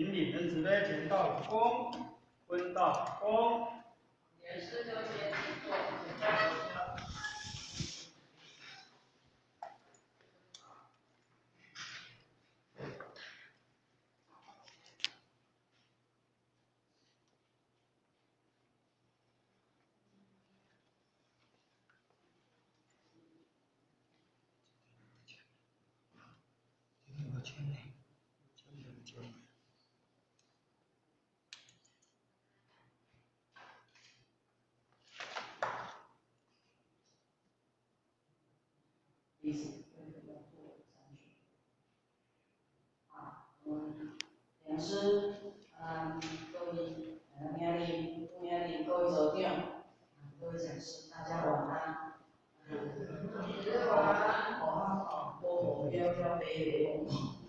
引领人子的剪刀光，分道光。也是就接做剪刀。第四个要做3句。好，老师，各位各位组长，各位讲师，大家晚安。晚安。我要背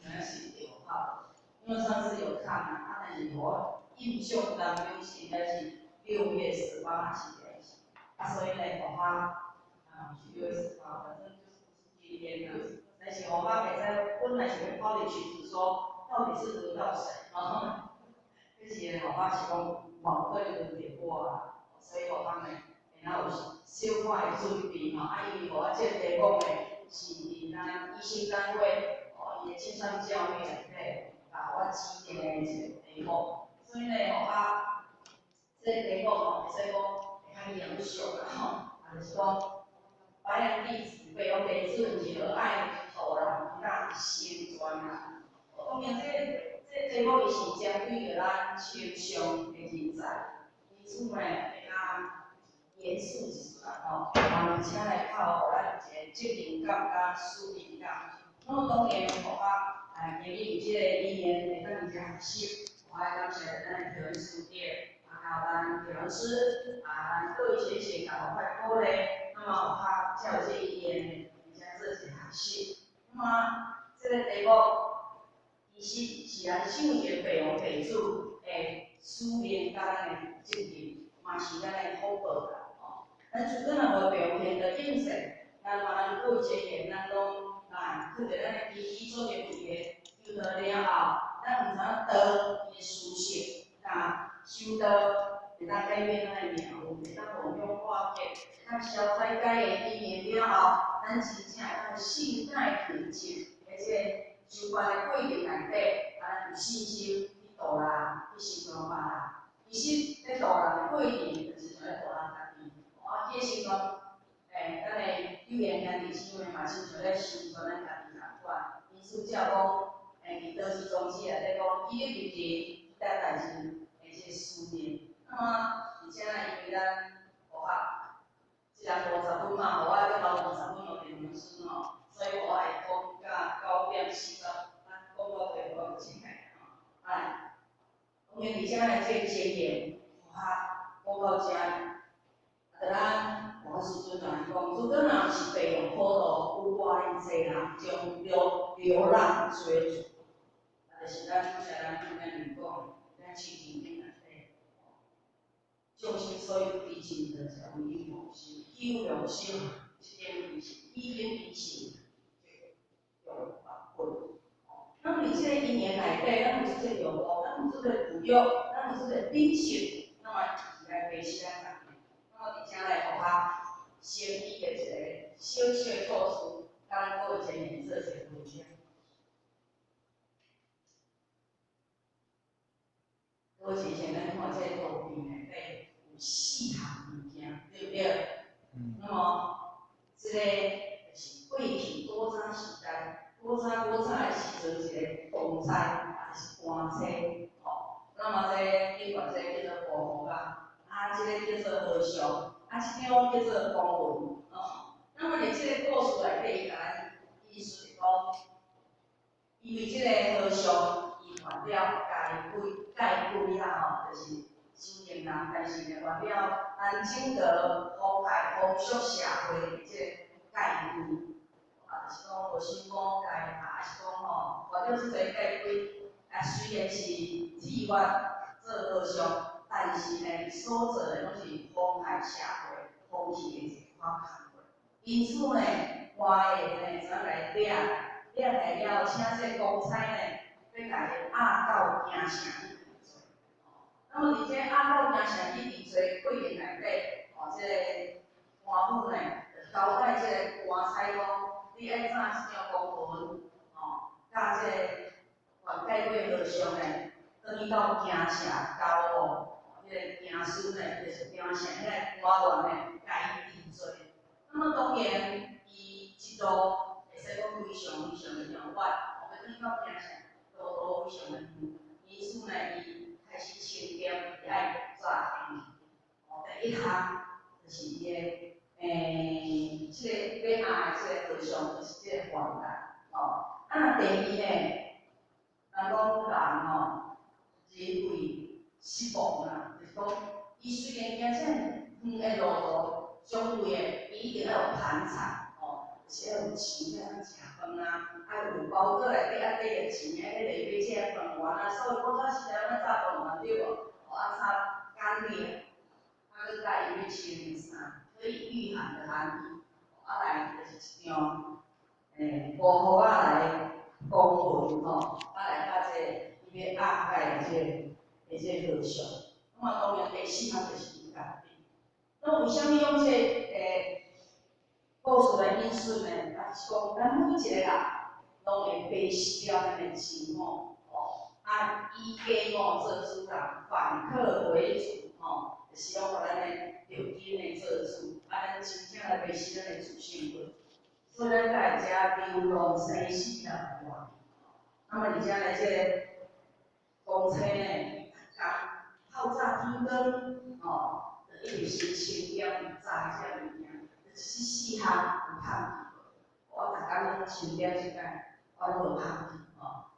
那是对哈，因为上次有看嘛，但是我印象当中应该是6月18还是几日，所以呢，是6月18，反正就是今天啊。但是我妈每次本来是要抛进群组说，到底是轮到谁？就是我妈是讲网课就轮到我啊，所以我妈呢，然后有小可的准备吼，因为我这个题目呢是伫咱医生单位伊的线上教育内底，我指定的一个题目，所以呢，这个题目会使讲会较严肃啦就是讲。白人弟子被用给自己和爱头然那先专啊。当然，这题目伊是针对着咱抽象的人才，因此呢会较严肃一丝啦而且呢较互咱一个责任感甲使命感。那么当然，我今日有这个语言会当伫遮学习，我要感谢咱的调音师姐，还有咱调音师各位学姐甲我快鼓励。那么才有这一点，而且这是学习。那么这个题目，是咱手艺培养培主的使命甲咱的责任，嘛是咱的福报啦咱主要若无表现的应色，咱各位学员咱拢看着咱的基础作业题的丢倒了后，咱毋知影倒伊的思想，收倒会当改变咱的命运，会当无用化解。消灾解的语言了后，咱真正会当信赖平静，而且相关的过程内底，咱有信心去度人，去成全别人。其实，咧度人的过程，就是像咧度咱家己。这成全，咱的语言兄弟姊妹嘛，亲像咧成全咱家己同款。因此，才有讲，伫道志宗旨内底讲，以力立人，担代志，这个使命。那么，而且呢，因为咱学校。一人50分嘛，我要交50分互电老师所以我会讲到9点40，讲到最后就切开当然而且呢，这个经验，我到遮，咱我师尊来讲，如果若是培养好路，有偌尔济人将流浪追逐，就是咱像咱今日讲，咱市场顶内底。重心所有必经的教育模式，有良心，这点是已经已成有法规。那么，你这个1年内底，咱有这个用户，咱有这个培育，咱有这个秉性，那么是来培训咱人。那么，而且来互先期的一个小小的措施，咱各位前面做一个分享。各位前面咱看这个图片内底。4项物件，对不对？那么，这个就是过去古早时代，古早的时阵，一个公差还是官车，那么这另外这叫做保护啊，这个叫做和尚，这种叫做公文，那么伫这个故事内底，咱意思是讲，因为这个和尚伊犯了戒规啦就是。修行人，但是呢，为了咱整个福界风俗社会的这个戒规，就是讲无心讲戒，还是讲为了这个戒规，虽然是自愿做和尚，但是呢，所做的拢是妨害社会风气的一款行为。因此呢，我会呢怎来抓来了，请这公差呢，要要家己压到行城去伫做。那么伫这压到行城去伫做过程内底，即个官府呢，就交代即个官差讲，你爱怎一张公文，甲即个原解决和尚呢，转去到京城交互，即个京师呢，就是京城迄个官员呢，甲伊治罪。那么当然，伊一路会使讲非常非常的遥远，要转去到京城，路途非常的远。因此呢，伊开始清点，伊爱抓进去。第一项就是伊个即个要压的即个和尚，就是即个犯人。第二呢，人讲人人为失望啦，就是讲，伊虽然行这远的路途，相对的，伊一定要有盘缠，就是要有钱啊，食饭啊，啊有包裹内底啊缀着钱啊，迄个买这个饭圆啊，所以我早时阵咱早饭嘛对无，啊擦干面，啊佮甲伊要穿的衫，可以御寒的含义，来就是一张薄荷仔来的公文来甲这个伊要压解的这个和尚，那么当然第四项就是伊家己。那为虾米用这故事来引述呢？就是讲，咱每一个人拢会被死了咱的钱以家做主人，反客为主就是讲互咱的着紧的做主，咱真正来培养咱的自信力。所以咱在遮流浪生死啦，那么而且呢，这个公车呢，透早天光就一直是清点查这物件，4项有拍去，我逐工拢清点一摆，我拢无拍去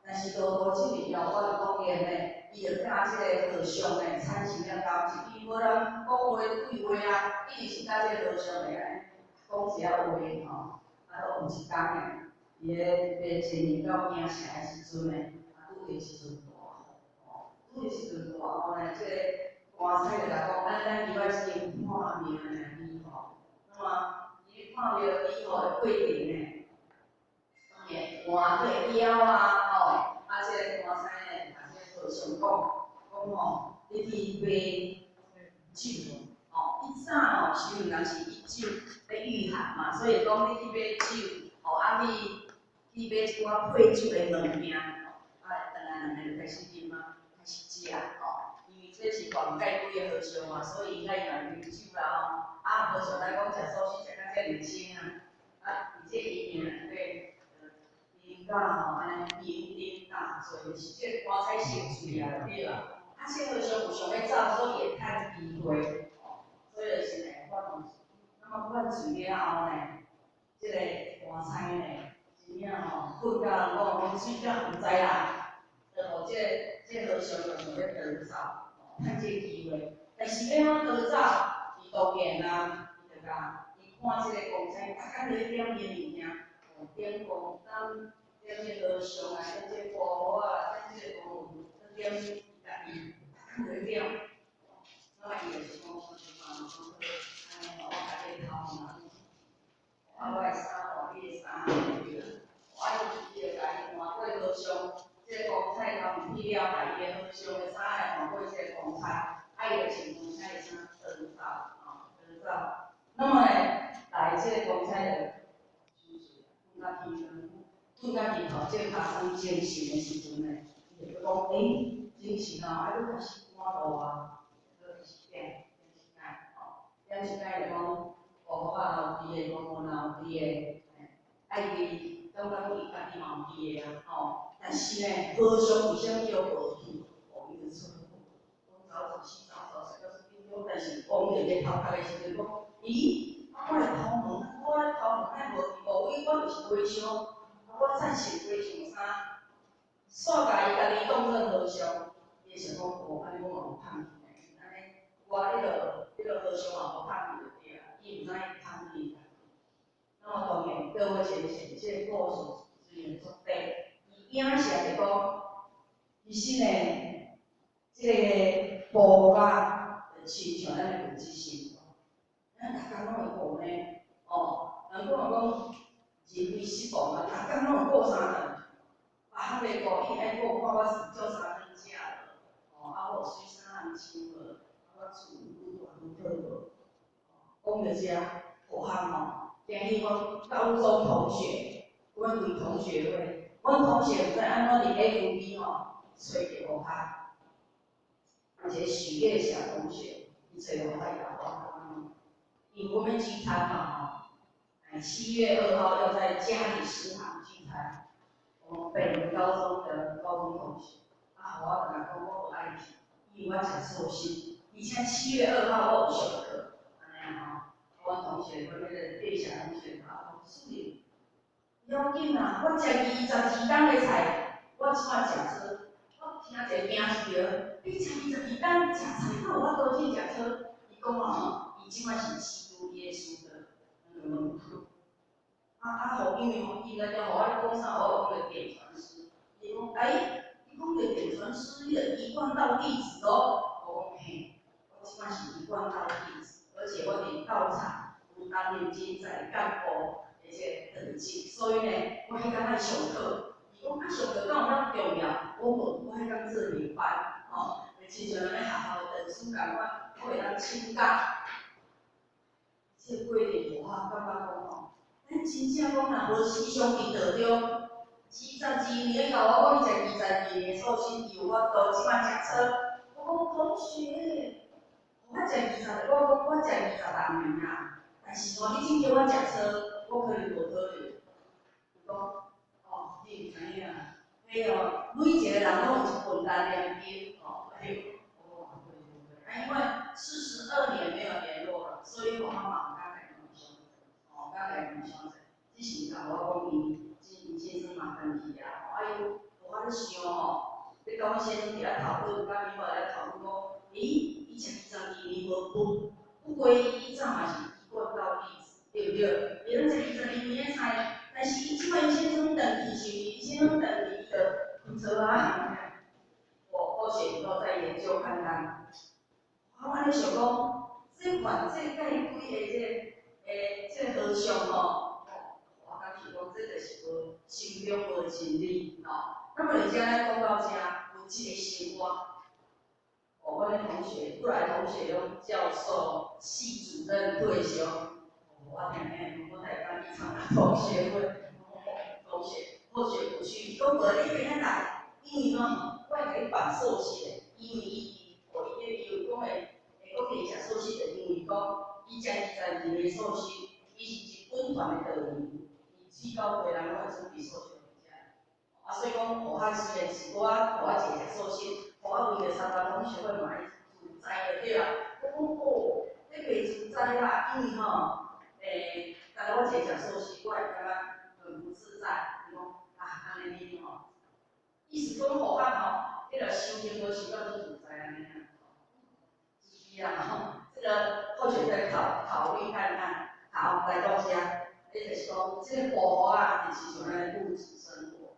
但是路途这么遥远，当然呢，伊就甲这个和尚呢产生了交集，伊无人讲话对话啊，一直是甲这个和尚呢讲一下话都有一天呢，伊咧前面到京城的时阵呢，拄着一阵大雨，呢，这个官差就甲讲，咱伊要先看庙呢礼号，那么伊看庙礼号的过程呢，当然换对腰这个官差呢，甲这个和尚讲你去买酒一早是毋但是伊酒要御寒嘛，所以讲你去买酒你去买一寡配酒的物件两个就开始啉开始食因为这是原解规个和尚嘛，所以伊爱饮酒啦和尚来讲食素食到遮认真而且伊面内底啉到安尼酩酊大醉，就是这个官差先醉就对啦。这和尚有想要走，所以会趁机会所以就是呢，那么灌醉了后呢，这个官差呢，真正困到人讲睡觉唔知啦，就互这和尚就想要逃走，趁这机会。但是要安逃走，伊当然啦，伊就讲，伊看这个公差，逐工在点伊的物件，点公灯，点这和尚啊，点这佛啊，点这公文，点家己，逐工在点。那么伊就是讲，我家己头嘛，我的衫，你的衫，我伊就家己换过和尚，这个公差头去了，把伊的和尚的衫来换过这个公差，伊就穿公差的衫逃走。那么呢，来这个公差就困到天光，困到日头正发生精神的时阵呢，伊就讲，精神你开始赶路点时间就讲，我有伫个，我有伫个，爱伊感觉伊家己嘛有伫个但是呢，和尚为啥物叫无去？伊就出早死，到时阵但是讲着咧头壳的时阵讲，我来头毛，莫无伊，我就是和尚，我再穿和尚衫，煞甲伊家己当做和尚，伊想讲安尼我嘛有叛逆，安尼我迄个和尚嘛无叛逆。伊毋知伊叛逆，那么当然各位先生，这个故事虽然足短，伊影射就讲，其实呢，这个佛法就亲像咱的本质性，咱逐工拢会学呢，人讲人为失望逐工拢会过三顿，还袂过伊爱我看我是叫啥物食了，我水啥人抢了，我厝愈大愈好无。讲到遮，好汉今日阮高中同学，阮为同学会，阮同学毋知安怎伫 FB 找着好汉，一个许月霞同学，伊找好汉甲我，因为我们聚餐7月2号要在家里食堂聚餐，我们北门高中的高中同学，我甲讲我无爱去，因为我食寿司，而且7月2号我有上课，安尼阮同学，阮迄个月霞同学讲，素玲，要紧啦，我食22天的菜，我即摆食错，我听一个名字你食22天食菜，那有法度去食错？伊讲伊即摆是基督耶稣的门徒。因为伊来叫我讲啥，我讲个点传师，伊讲伊讲个点传师，你着一贯道弟子哦。我讲嘿，我即摆是一贯道弟子，而且我伫道场有担任竞赛干部，而且等级，所以呢，我迄天爱上课。伊讲上课敢有遐重要？我迄天做领班，亲像咱咧学校的读书共款，我会当请假。这过程我感觉讲咱真正讲若无时常伫道中，22年甲我讲伊食22年寿司，伊有法度即摆食错。我讲同学，我食20，我讲我食26年啊，但是你真叫我食错，我可能无可能。伊讲你毋知影啊，每一个人拢有一份单量表，对。因为42年没有联络了，所以我妈妈刚才跟我相处，只是甲我讲伊先生嘛回去啊，我咧想你甲阮先生伫咧讨论，甲你爸咧讨论讲，伊食22年不归依，伊早嘛是一贯道弟子，对不对？伊咱食22年的菜，但是伊即摆伊先生回去是，伊先生回去伊就不错啊。或许都在研究看看。我安尼想讲，这款介几个这和尚我感觉讲这个是无心中无真理那么人家咧讲到遮，有一个新话，阮的同学，过来同学用教授、系主任退休，我听听，我来当一场同学会，同学或许不去，讲无你今仔来，因为我会给你办寿险，因为伊有讲的。我可以食寿司，就因为讲，伊食22年寿司，伊是一本团的队员，伊4、9个人拢会准备寿司食。所以讲，互我虽然是我一个食寿司，互我为着参加同学会嘛自在就对啦。我讲你袂自在啦，因为但我一个食寿司，我会感觉很不自在。伊讲安尼你意思讲互我迄个心情无想到做自在安尼啊。这个或许再考虑看看。好，来到遮，就是讲，这个佛法就是像咱物质生活。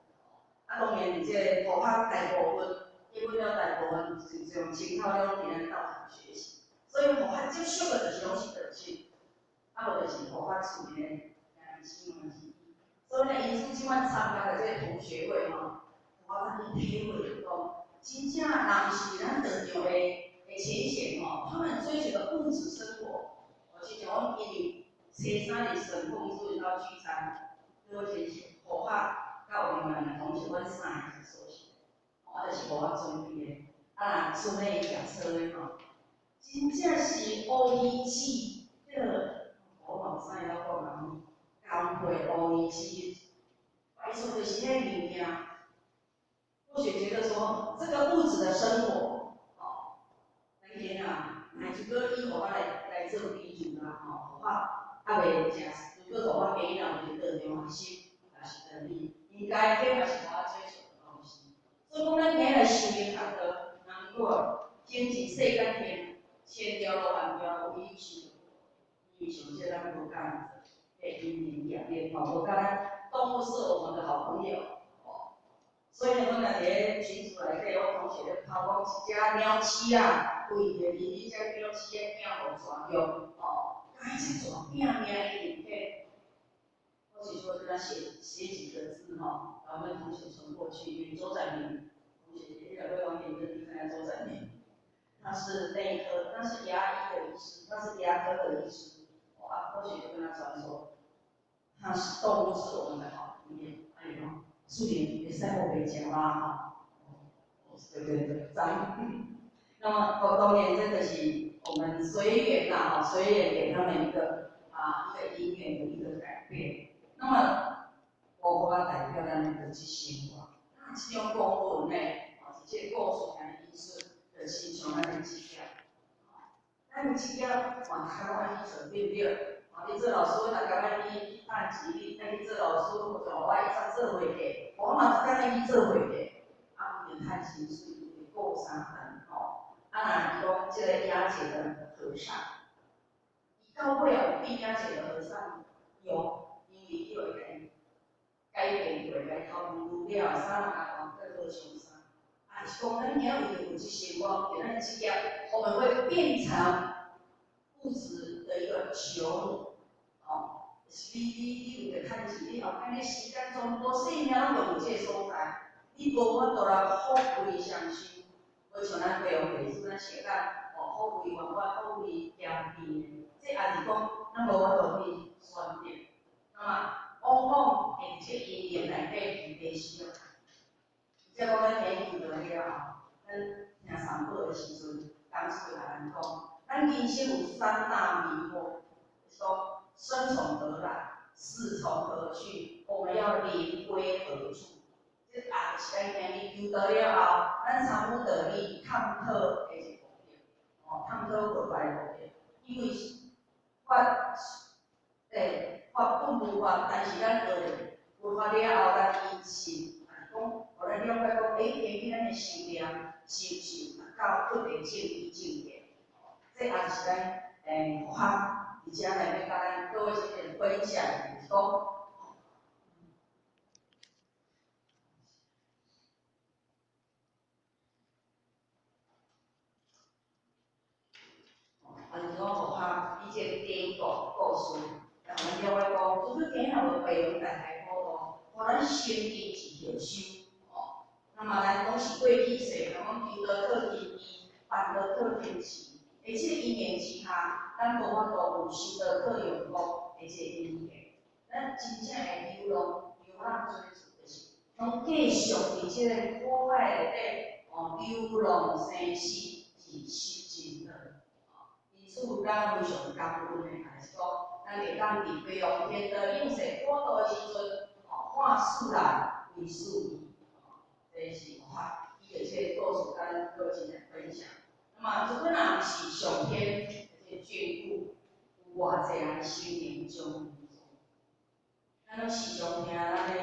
当然，这个佛法大部分，基本了大部分是从清靠了伫咱道场学习，所以佛法接触的就是拢是德性，无就是佛法处理的新闻是。所以呢，因此即摆参加的这个同学会我安尼体会就讲，真正人是咱道场的。浅显他们追求的物质生活，就像我因为初三的神供所以到聚餐，我浅显，佛法甲有另外的同学，阮三个是熟悉，就是互我准备的。顺利食错的真正是乌鱼子，我嘛知影讲人干配乌鱼子，白说的是迄物件，或许觉得说这个物质的生活。乃至个以互我来做比喻啦，我袂食，如果互我给了就得着学习，也是能力，应该这嘛是我追求的东西。所以讲，咱今日修行学道，如果经济世间天，千条路万条路，伊是这咱无干，因业业无甲咱动物是我们的好朋友。所以呢，阮在群组内底，我同学咧抛讲一只鸟鼠啊，为着离你只鸟鼠的命互抓着，这蛇命命一定迄，我许就会跟他写几个字哈，把我们同学传过去。因为周展明同学也有位王明的，你看周展明，他是内科，他是牙医的医师，他是牙科的医师，哇，或许就跟他传说，他是动物是我们的好朋友，哎呦，树林也在我北讲啦哈，对，赞。那么当然这个是我们随缘呐，哈，随缘给他们一个因缘的一个改变。那么我代表咱们去生活，那这种公文呢，这个故事的意思，就是像咱的职业，咱的职业往台湾去做对不对？你做老师，大家去办吉利，那你做老师，或者我一上做会计，我嘛大家去做会计，有趁薪水，有过三分吼。那讲这个雅姐的和尚，到尾啊，比雅姐的和尚有，因为伊会改变过来头路了，啥人讲更好上啥，是讲咱以后有这些光，给咱职业，我们会变成物质的一个球母，你有个趁钱，你后摆你时间全部细秒用这所在，你无法度来富贵享受。无像咱培养历史，咱写咱富贵圆满、富贵咸甜，这也是讲咱无法度去选择。那么往往在这因缘内底提需要，即讲咱天遇到了后，咱听三宝的时阵，当时就甲咱讲，咱人生有三大迷惑，就是讲生从何来，死从何去，我们要临归何处？这也就是咱今日遇到了后，咱参悟道理探讨的一个目标，探讨过来的目标。因为法本无法，但是咱学了佛法了后，咱因信，讲，互咱了解讲，根据咱的修炼、修到特别正义正业，这也是咱佛法，而且来要甲咱各位兄弟分享，就是讲。就是讲互他以前典故事，让咱了解讲，做伙今后的培养大家好多，互咱先进一条修。那么咱讲是过去世，讲求得特天意，办得特天时，而且因缘之下，咱无法度有修得特用功，而且因缘，咱真正会流浪追逐的是，拢继续伫即个苦海内底，流浪生死，自修真乐。因此，咱非常感恩的，就是讲，咱会当伫培养天的应世果道的时阵，看事来为事义，这是佛法，伊有些故事跟各位进来分享。那么，如果若是上天这眷顾，有偌济人修行中，咱拢时常听咱的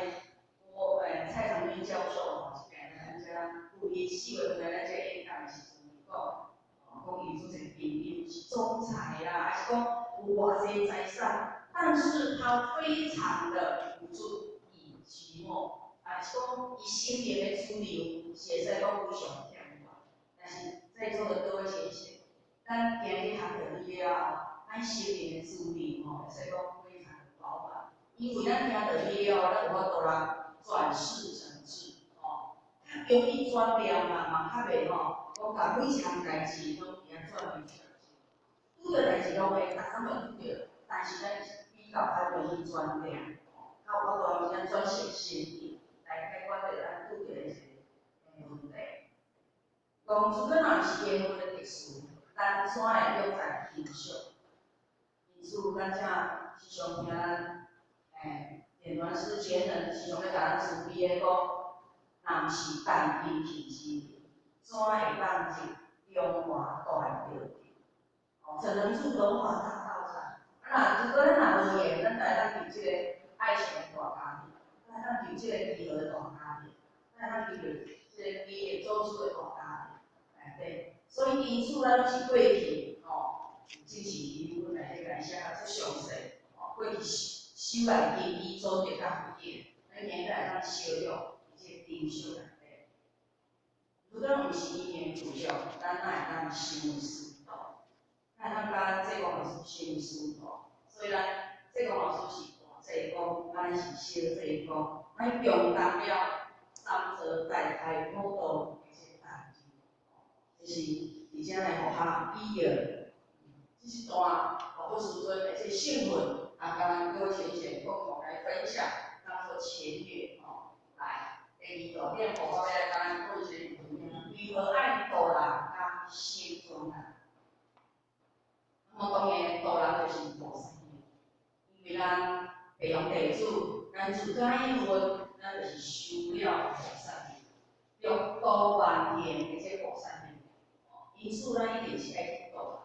蔡长运教授吼，咱遮故意4月份咱这演讲的时阵讲。讲伊做一个朋友是总裁啦，还是讲有偌济财产，但是他非常的无助与寂寞，还是讲伊心灵的主流，写在讲非常天然。但是在座的各位先生，咱今日学到理了后，咱心灵的主流会使讲非常的饱满，因为咱听到理了，咱有法度来转世成智，较容易转变嘛较袂讲甲每项代志拢变转变出来。拄着代志拢会，逐项拢拄着，但是咱比较较容易转变，较有法度咱转型心意来解决着咱拄着的一个问题。讲如果若是结婚的特殊，咱怎会约在欣赏？因此，咱遮时常听咱电传师前人时常咧甲咱慈悲的讲，若毋是但天气之年，怎会当入中华大着？只能住中华大道上。如果咱若无缘，咱来当入即个爱情的大家庭，来当入即个义和的大家庭，来当入即个美业做出的大家庭，对。所以因此，咱是过去真是以阮来咧感谢较详细，过去修来经伊做得较有益，咱今仔来当小了即个珍惜内底。如果毋是因缘主要，咱哪会当修师道？咱甲济公老师修师道，所以咱济公老师是大济公，咱的咱是小济公，咱强担了三者大开普渡的这个代志，就是而且来互学以后，这是段好师尊的这信份，啊，甲咱各位先生共同来分享，当做前缘吼。来，第二大点，我要来甲咱各位先生如何爱度人甲心中人。那么当然，度人就是菩萨行，因为咱培养弟子，咱自家一份，咱就是修了菩萨行，要度万缘的这菩萨行。因此，咱一定是爱去度人。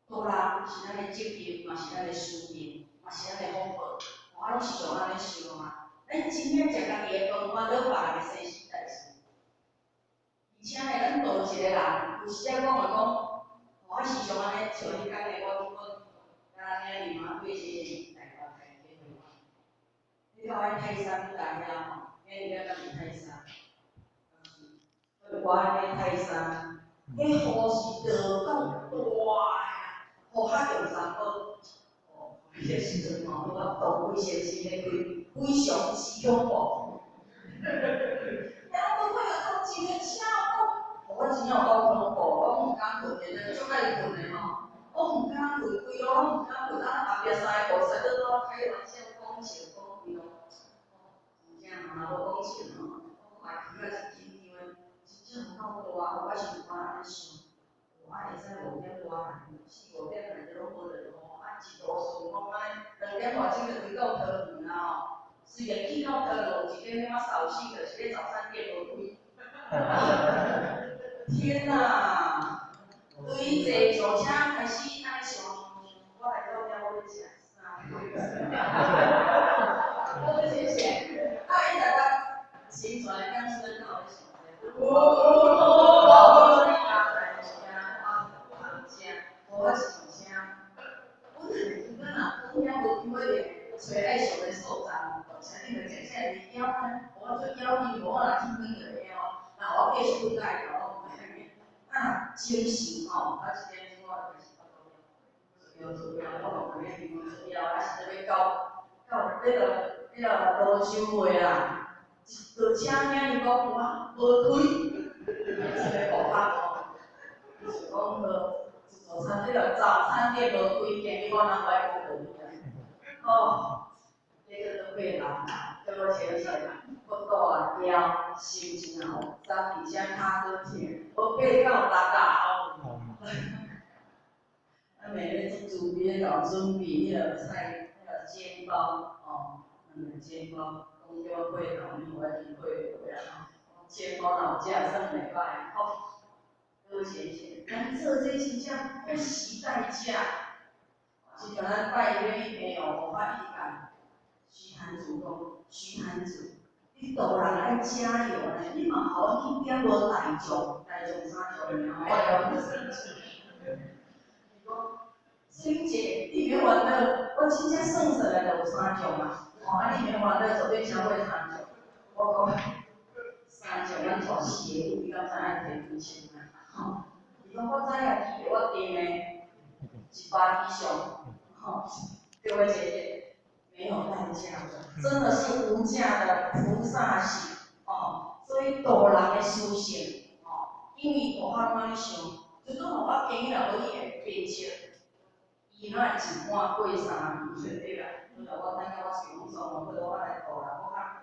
度人是咱的责任，嘛是咱的使命，嘛是咱的福报。我拢是像安尼想啊，咱真正食家己的饭，烦恼别人的生死代志。而且呢，咱度一个人，有时仔讲讲，我时常安尼像迄间的我甲遐尼嘛对些大家开体会嘛。你看阮泰山来遐吼，遐尼个敢是泰山，我安尼泰山，迄雨是落到大呀，雨较用三宝。迄个时阵吼，我动卫先生咧开非常之恐怖。然后我有到一个车我真正有够恐怖，我毋敢困，现在足爱困的吼，我毋敢困，规路拢毋敢困，后壁三个菩萨在我开玩笑讲笑讲规路，真正若无讲笑吼，我快起来是紧张的，真正有够大，我是有安尼想，我会使5点多来，4、5点来就拢无落雨，一路顺风安尼，2点外钟就开到桃园啊吼。虽然去到桃园有一点仔扫兴，可是咧早餐店无开。天哪！对坐车开始爱想，我来到了我食啥？我谢谢。啊，伊台湾新传的讲说，我咧想咧，我你家在食，我通食，我是上声。我是咱若讲了无几岁，找爱上的所在，而且你着食啥物鸟呢？我做鸟伊无我若去分着了，那我继续分来头。啊，精神吼，啊，一点钟我就开始发作了，做了，我讲安尼做了，啊是要到罗州话啦，一道车名伊讲我无开，是要顾客吼，就是讲早餐店无开，今日我人来讲无哦，这个都变人啦，叫我先生，我大了，心情也复杂，而且骹都疼。我爬到大后，每日煮边搞准备迄个菜，迄个煎包哦，煎包，讲叫我配头，因为我已经配过啊。煎包若有食算袂歹，哦，各位先生，咱做这真正要时代价，是像咱拜月一朋友，我发意见，徐坛主讲，徐坛主。你度人爱加油呢，你嘛互阮去点无大众啥种尔，我了不生气。伊讲，欣姐，你别玩乐，我真正算出来就有3种啊。啊，你别玩乐，绝对超过3种。我讲3种，咱带鞋，你敢知影摕2000啊？吼，伊讲我知影，记我订的100以上，吼，各位姐姐。没有代价的，真的是无价的菩萨行哦。所以度人的修行哦，因为我较安尼想，就拄好我今日无去下变色，伊那一碗过3年，对对啦。就我等下我想说，或者我来度人，我看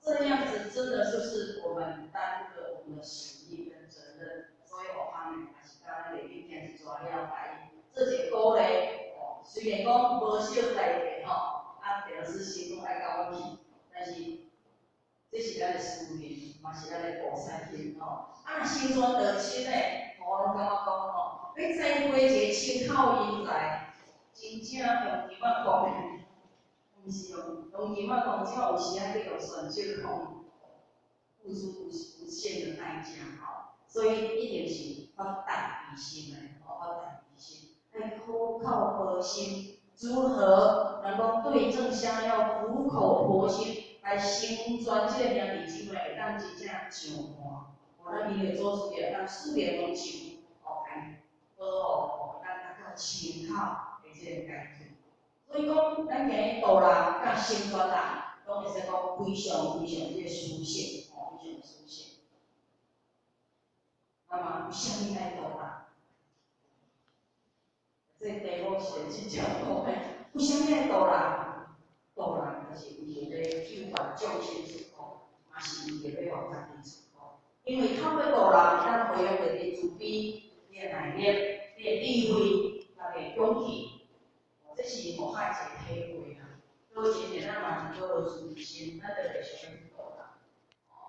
这样子真的就是我们担负了我们的使命跟责任。所以我方面还是刚刚李天是抓了来，这些鼓励哦，虽然讲无少代价吼。啊，第二是心中爱甲我去，但是这是咱的使命，嘛是咱的菩萨行吼。啊，心中得亲嘞，我拢感觉讲吼，你再花一个青口人才，真正用金仔讲，毋是用金仔讲，只有时啊，你用选择讲，付出无限的代价吼。所以一定是发大悲心嘞，吼，发大悲心，爱苦靠佛心。如何能够对症下药、苦口婆心来行专这个名字机会，让真正上岸，我咱伊会做出个咱四联拢上，哦，来保护咱大家亲口的这个家庭。所以讲，咱今日道人甲心酸人，拢会使讲非常即个舒适，吼，非常舒适。那么，为虾米爱道人？这题目是真正讲的，为虾米爱道人？道人就是伊个咧救援众生出苦，嘛是伊个要往家己出苦。因为透过道人，咱培养着你慈悲、你个耐力、你个智慧、甲你个勇气，这是无海一个体会啊。所以真正咱嘛是做慈心，咱就袂想